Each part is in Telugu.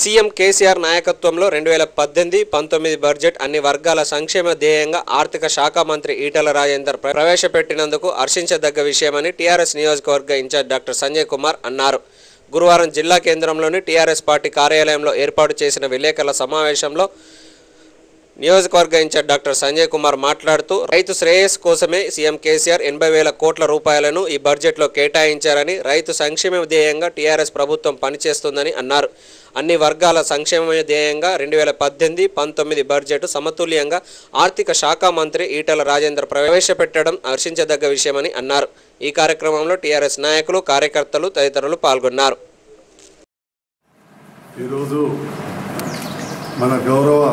సీఎం కేసీఆర్ నాయకత్వంలో 2018-19 బడ్జెట్ అన్ని వర్గాల సంక్షేమ ధ్యేయంగా ఆర్థిక శాఖ మంత్రి ఈటెల రాజేందర్ ప్రవేశపెట్టినందుకు హర్షించదగ్గ విషయమని టీఆర్ఎస్ నియోజకవర్గ ఇన్ఛార్జ్ డాక్టర్ సంజయ్ కుమార్ అన్నారు. గురువారం జిల్లా కేంద్రంలోని టీఆర్ఎస్ పార్టీ కార్యాలయంలో ఏర్పాటు చేసిన విలేకరుల సమావేశంలో నియోజకవర్గ ఇన్ఛార్జ్ డాక్టర్ సంజయ్ కుమార్ మాట్లాడుతూ రైతు శ్రేయస్సు కోసమే సీఎం కేసీఆర్ 80,000 కోట్ల రూపాయలను ఈ బడ్జెట్లో కేటాయించారని, రైతు సంక్షేమ ధ్యేయంగా టీఆర్ఎస్ ప్రభుత్వం పనిచేస్తుందని అన్నారు. అన్ని వర్గాల సంక్షేమ ధ్యేయంగా 2018-19 బడ్జెట్ సమతుల్యంగా ఆర్థిక శాఖ మంత్రి ఈటెల రాజేందర్ ప్రవేశపెట్టడం హర్షించదగ్గ విషయమని అన్నారు. ఈ కార్యక్రమంలో టీఆర్ఎస్ నాయకులు, కార్యకర్తలు తదితరులు పాల్గొన్నారు. ఈరోజు మన గౌరవ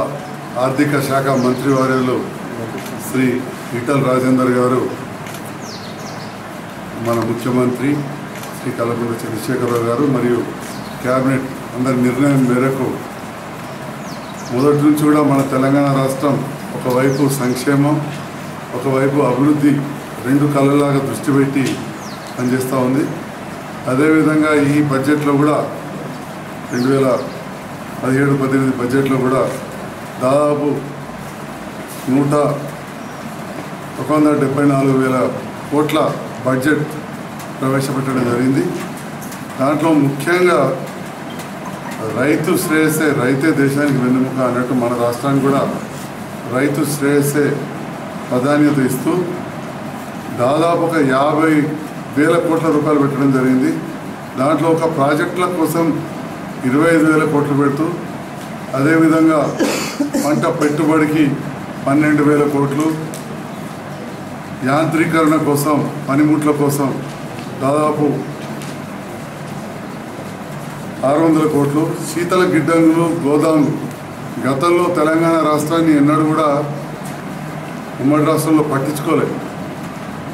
ఆర్థిక శాఖ మంత్రివర్యులు శ్రీ ఈటెల రాజేందర్ గారు, మన ముఖ్యమంత్రి శ్రీ కల్వకుంట్ల చంద్రశేఖరరావు గారు మరియు క్యాబినెట్ అందరి నిర్ణయం మేరకు మొదటి నుంచి కూడా మన తెలంగాణ రాష్ట్రం ఒకవైపు సంక్షేమం, ఒకవైపు అభివృద్ధి రెండు కళ్ళలాగా దృష్టి పెట్టి పనిచేస్తూ ఉంది. అదేవిధంగా ఈ బడ్జెట్లో కూడా 2017-18 బడ్జెట్లో కూడా దాదాపు 174,000 కోట్ల బడ్జెట్ ప్రవేశపెట్టడం జరిగింది. దాంట్లో ముఖ్యంగా రైతు శ్రేయస్సే, రైతే దేశానికి వెన్నెముక అన్నట్టు మన రాష్ట్రానికి కూడా రైతు శ్రేయస్సే ప్రాధాన్యత ఇస్తూ దాదాపు ఒక 50,000 కోట్ల రూపాయలు పెట్టడం జరిగింది. దాంట్లో ఒక ప్రాజెక్టుల కోసం 25,000 కోట్లు పెడుతూ, అదేవిధంగా పంట పెట్టుబడికి 12,000 కోట్లు, యాంత్రీకరణ కోసం, పనిముట్ల కోసం దాదాపు 600 కోట్లు, శీతల గిడ్డంగులు, గోదాములు. గతంలో తెలంగాణ రాష్ట్రాన్ని ఎన్నడూ కూడా ఉమ్మడి రాష్ట్రంలో పట్టించుకోలేదు.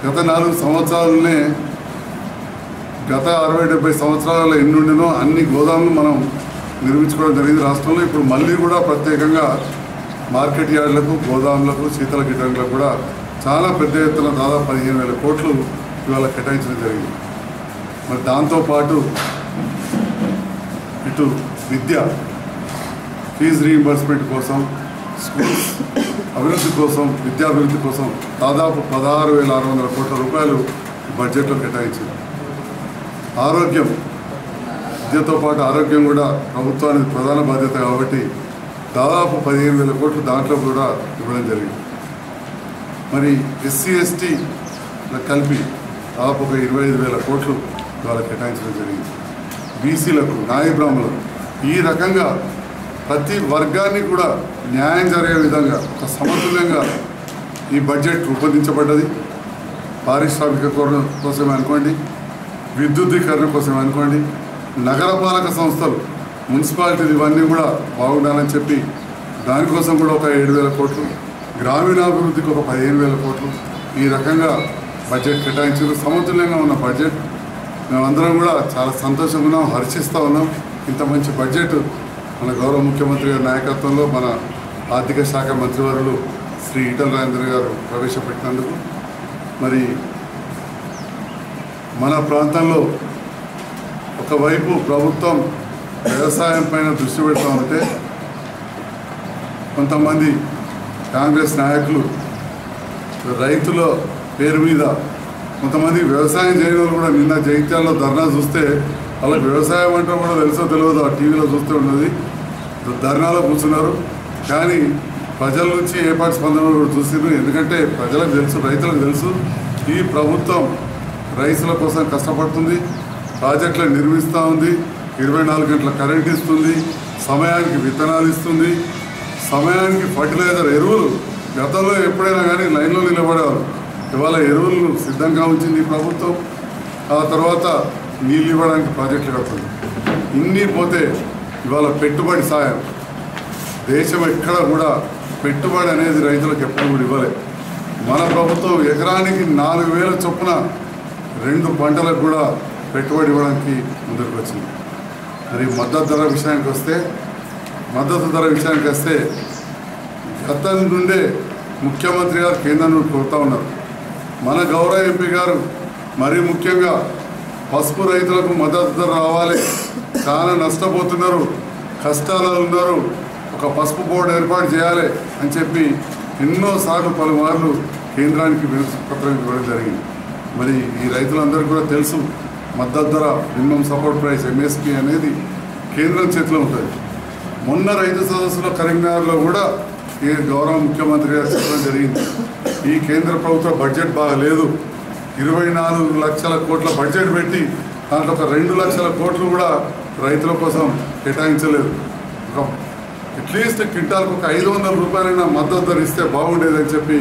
గత 4 సంవత్సరాలనే, గత 60-70 సంవత్సరాలలో ఎన్నుండినో అన్ని గోదాములు మనం నిర్మించుకోవడం జరిగింది రాష్ట్రంలో. ఇప్పుడు మళ్ళీ కూడా ప్రత్యేకంగా మార్కెట్ యార్డులకు, గోదాములకు, శీతల గిడ్డంగులకు కూడా చాలా పెద్ద ఎత్తున దాదాపు 15,000 కోట్లు ఇవాళ కేటాయించడం జరిగింది. మరి దాంతోపాటు ఇటు విద్య ఫీజు రీయింబర్స్మెంట్ కోసం, స్కూల్స్ అభివృద్ధి కోసం, విద్యాభివృద్ధి కోసం దాదాపు 16,600 కోట్ల రూపాయలు బడ్జెట్లో కేటాయించింది. ఆరోగ్యం, విద్యతో పాటు ఆరోగ్యం కూడా ప్రభుత్వానికి ప్రధాన బాధ్యత కాబట్టి దాదాపు 15,000 కోట్లు దాంట్లో కూడా ఇవ్వడం జరిగింది. మరి SC/ST కలిపి దాదాపు ఒక 25,000 కోట్లు ఇవాళ కేటాయించడం జరిగింది. బీసీలకు, నాయ బ్రాహ్మణులకు ఈ రకంగా ప్రతి వర్గాన్ని కూడా న్యాయం జరిగే విధంగా ఒక సమతుల్యంగా ఈ బడ్జెట్ రూపొందించబడ్డది. పారిశ్రామికీకరణ కోసమే అనుకోండి, విద్యుద్దీకరణ కోసమే అనుకోండి, నగరపాలక సంస్థలు, మున్సిపాలిటీలు ఇవన్నీ కూడా బాగుండాలని చెప్పి దానికోసం కూడా ఒక 7,000 కోట్లు, గ్రామీణాభివృద్ధికి ఒక 15,000 కోట్లు ఈ రకంగా బడ్జెట్ కేటాయించారు. సమతుల్యంగా ఉన్న బడ్జెట్ మేమందరం కూడా చాలా సంతోషంగా ఉన్నాం, హర్షిస్తూ ఉన్నాం. ఇంత మంచి బడ్జెట్ మన గౌరవ ముఖ్యమంత్రి గారి నాయకత్వంలో మన ఆర్థిక శాఖ మంత్రివర్యులు శ్రీ ఈటెల రాజేందర్ గారు ప్రవేశపెట్టినందుకు. మరి మన ప్రాంతంలో ఒకవైపు ప్రభుత్వం వ్యవసాయం పైన దృష్టి పెడతా ఉంటే, కొంతమంది కాంగ్రెస్ నాయకులు రైతుల పేరు మీద కొంతమంది వ్యవసాయం చేయని వాళ్ళు కూడా నిన్న జగిత్యాలలో ధర్నా చూస్తే వాళ్ళకి వ్యవసాయం అంటే కూడా తెలుసో తెలియదు, ఆ టీవీలో చూస్తూ ఉన్నది, ధర్నాలో కూర్చున్నారు. కానీ ప్రజల నుంచి ఏ పాటి స్పందన కూడా చూసినారు. ఎందుకంటే ప్రజలకు తెలుసు, రైతులకు తెలుసు ఈ ప్రభుత్వం రైతుల కోసం కష్టపడుతుంది, ప్రాజెక్టులను నిర్మిస్తూ ఉంది, 24 గంటల కరెంట్ ఇస్తుంది, సమయానికి విత్తనాలు ఇస్తుంది, సమయానికి ఫర్టిలైజర్, ఎరువులు. గతంలో ఎప్పుడైనా కానీ లైన్లో నిలబడేవారు, ఇవాళ ఎరువులను సిద్ధంగా ఉంచింది ఈ ప్రభుత్వం. ఆ తర్వాత నీళ్ళు ఇవ్వడానికి ప్రాజెక్టులు కడుతుంది. ఇన్ని పోతే ఇవాళ పెట్టుబడి సాయం, దేశం ఎక్కడ కూడా పెట్టుబడి అనేది రైతులకు ఎప్పుడు కూడా ఇవ్వలేదు. మన ప్రభుత్వం ఎకరానికి 4,000 చొప్పున 2 పంటలకు కూడా పెట్టుబడి ఇవ్వడానికి ముందుకు వచ్చింది. మరి మద్దతు ధర విషయానికి వస్తే గతం నుండే ముఖ్యమంత్రి గారు కేంద్రం నుండి కోరుతూ ఉన్నారు. మన గౌరవ ఎంపీ గారు మరీ ముఖ్యంగా పసుపు రైతులకు మద్దతు ధర రావాలి, చాలా నష్టపోతున్నారు, కష్టాలలో ఉన్నారు, ఒక పసుపు బోర్డు ఏర్పాటు చేయాలి అని చెప్పి ఎన్నోసార్లు పలుమార్లు కేంద్రానికి పత్రం ఇవ్వడం జరిగింది. మరి ఈ రైతులందరికీ కూడా తెలుసు, మద్దతు ధర మినిమం సపోర్ట్ ప్రైస్ MSP అనేది కేంద్రం చేతిలో ఉంటుంది. మొన్న రైతు సదస్సులో కరీంనగర్లో కూడా ఈ గౌరవ ముఖ్యమంత్రి గారు చెప్పడం జరిగింది, ఈ కేంద్ర ప్రభుత్వ బడ్జెట్ బాగాలేదు, 24 లక్షల కోట్ల బడ్జెట్ పెట్టి దాంట్లో ఒక 2 లక్షల కోట్లు కూడా రైతుల కోసం కేటాయించలేదు. ఒక అట్లీస్ట్ క్వింటాల్కి ఒక 500 రూపాయలైనా మద్దతు ధర ఇస్తే బాగుండేదని చెప్పి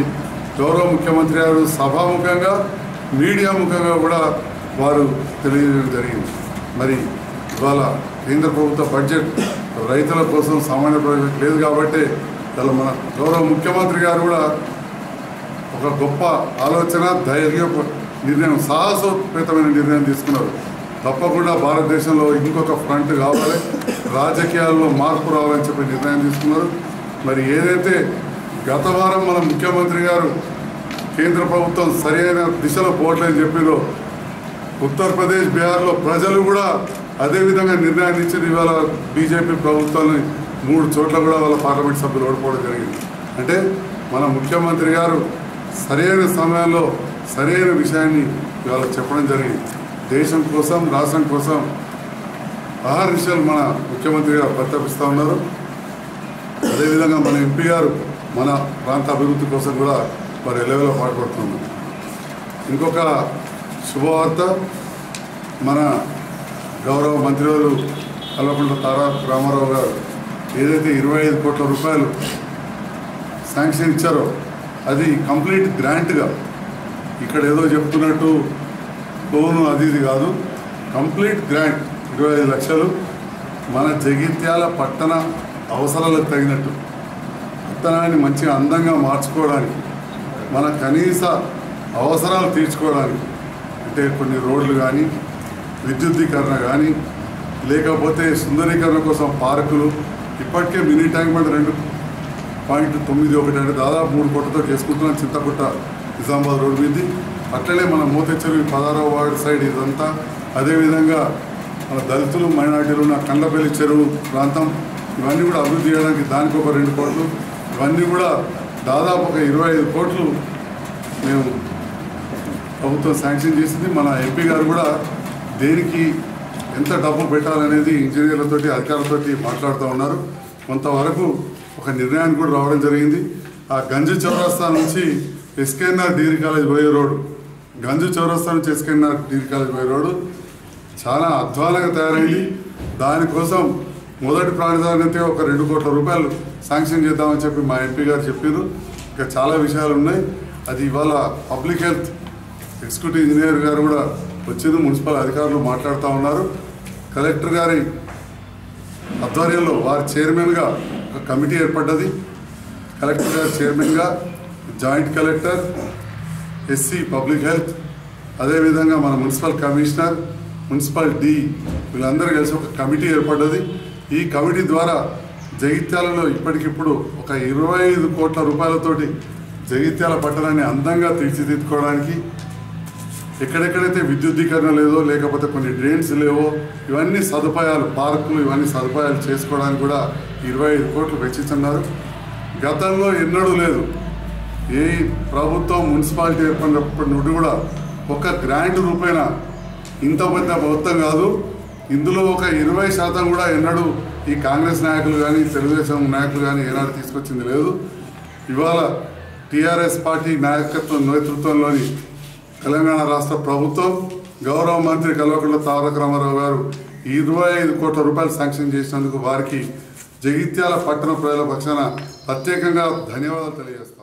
గౌరవ ముఖ్యమంత్రి గారు సభాముఖంగా మీడియా ముఖంగా కూడా వారు తెలియజేయడం జరిగింది. మరి ఇవాళ కేంద్ర ప్రభుత్వ బడ్జెట్ రైతుల కోసం సామాన్య ప్రజలకు లేదు కాబట్టి ఇలా మన గౌరవ ముఖ్యమంత్రి గారు కూడా ఒక గొప్ప ఆలోచన, ధైర్య నిర్ణయం, సాహసోపేతమైన నిర్ణయం తీసుకున్నారు. తప్పకుండా భారతదేశంలో ఇంకొక ఫ్రంట్ కావాలి, రాజకీయాల్లో మార్పు రావాలని చెప్పి నిర్ణయం తీసుకున్నారు. మరి ఏదైతే గత వారం మన ముఖ్యమంత్రి గారు కేంద్ర ప్రభుత్వం సరైన దిశలో పోవట్లేదని చెప్పిరో, ఉత్తరప్రదేశ్, బీహార్లో ప్రజలు కూడా అదేవిధంగా నిర్ణయాన్ని ఇచ్చి ఇవాళ బీజేపీ ప్రభుత్వాన్ని 3 చోట్ల కూడా వాళ్ళ పార్లమెంట్ సభ్యులు ఓడిపోవడం జరిగింది. అంటే మన ముఖ్యమంత్రి గారు సరైన సమయంలో సరైన విషయాన్ని ఇవాళ చెప్పడం జరిగింది. దేశం కోసం, రాష్ట్రం కోసం ఆహర్నిశలు మన ముఖ్యమంత్రి గారు ప్రతిపిస్తూ ఉన్నారు. అదేవిధంగా మన MP గారు మన ప్రాంత అభివృద్ధి కోసం కూడా వారు ఎల్లవేళ పాటుపడుతున్నారు. ఇంకొక శుభవార్త, మన గౌరవ మంత్రివర్యులు కల్వకుంట్ల తారక రామారావు గారు ఏదైతే 25 కోట్ల రూపాయలు శాంక్షన్ ఇచ్చారో అది కంప్లీట్ గ్రాంట్గా, ఇక్కడ ఏదో చెప్తున్నట్టు లోను అది ఇది కాదు, కంప్లీట్ గ్రాంట్ 25 లక్షలు మన జగిత్యాల పట్టణ అవసరాలకు తగినట్టు పట్టణాన్ని మంచిగా అందంగా మార్చుకోవడానికి, మన కనీస అవసరాలు తీర్చుకోవడానికి, అంటే కొన్ని రోడ్లు కానీ, విద్యుద్దీకరణ కానీ, లేకపోతే సుందరీకరణ కోసం పార్కులు, ఇప్పటికే మినీ ట్యాంక్ బండ్ 2.91 అంటే దాదాపు 3 కోట్లతో చేసుకుంటున్నాం చింతపుట్ట నిజామాబాద్ రోడ్డు మీద. అట్లనే మన మోతెచెరువు 16వ వార్డు సైడ్ ఇదంతా, అదేవిధంగా మన దళితులు మైనార్టీలు ఉన్న కండ్లపల్లి చెరువు ప్రాంతం, ఇవన్నీ కూడా అభివృద్ధి చేయడానికి దానికి ఒక 2 కోట్లు, ఇవన్నీ కూడా దాదాపు ఒక 25 కోట్లు మేము ప్రభుత్వం శాంక్షన్ చేసింది. మన MP గారు కూడా దేనికి ఎంత డబ్బు పెట్టాలనేది ఇంజనీర్లతోటి, అధికారులతోటి మాట్లాడుతూ ఉన్నారు. కొంతవరకు ఒక నిర్ణయానికి కూడా రావడం జరిగింది. ఆ గంజు చౌరస్తా నుంచి SKNR డిగ్రీ కాలేజ్ పోయే రోడ్డు, గంజు చౌరస్తా నుంచి SKNR డిగ్రీ కాలేజ్ పోయే రోడ్డు చాలా అధ్వానంగా తయారైంది. దానికోసం మొదటి ప్రాధాన్యత ఒక 2 కోట్ల రూపాయలు శాంక్షన్ చేద్దామని చెప్పి మా MP గారు చెప్పారు. ఇంకా చాలా విషయాలు ఉన్నాయి. అది ఇవాళ పబ్లిక్ హెల్త్ ఎగ్జిక్యూటివ్ ఇంజనీర్ గారు కూడా వచ్చారు, మున్సిపల్ అధికారులు మాట్లాడుతూ ఉన్నారు. కలెక్టర్ గారి ఆధ్వర్యంలో వారి చైర్మన్గా ఒక కమిటీ ఏర్పడ్డది. కలెక్టర్ గారి చైర్మన్గా joint collector, SC public health, అదేవిధంగా మన మున్సిపల్ కమిషనర్, మున్సిపల్ D వీళ్ళందరూ కలిసి ఒక కమిటీ ఏర్పడ్డది. ఈ కమిటీ ద్వారా జగిత్యాలలో ఇప్పటికిప్పుడు ఒక 25 కోట్ల రూపాయలతోటి జగిత్యాల పట్టణాన్ని అందంగా తీర్చిదిద్దుకోవడానికి, ఎక్కడెక్కడైతే విద్యుద్దీకరణ లేదో, లేకపోతే కొన్ని డ్రైన్స్ లేవో, ఇవన్నీ సదుపాయాలు, పార్కులు, ఇవన్నీ సదుపాయాలు చేసుకోవడానికి కూడా 25 కోట్లు వెచ్చిస్తున్నారు. గతంలో ఎన్నడూ లేదు. ఏ ప్రభుత్వం మున్సిపాలిటీ ఏర్పడినప్పటి నుండి కూడా ఒక గ్రాంట్ రూపాయన ఇంత పెద్ద మొత్తం కాదు. ఇందులో ఒక 20% కూడా ఎన్నడూ ఈ కాంగ్రెస్ నాయకులు కానీ, తెలుగుదేశం నాయకులు కానీ ఏనాడు తీసుకొచ్చింది లేదు. ఇవాళ TRS పార్టీ నేతృత్వంలోని తెలంగాణ రాష్ట్ర ప్రభుత్వం, గౌరవ మంత్రి కల్వకుంట్ల తారక రామారావు గారు 25 కోట్ల రూపాయలు శాంక్షన్ చేసినందుకు వారికి జగిత్యాల పట్టణ ప్రజల పక్షాన ప్రత్యేకంగా ధన్యవాదాలు తెలియజేస్తాను.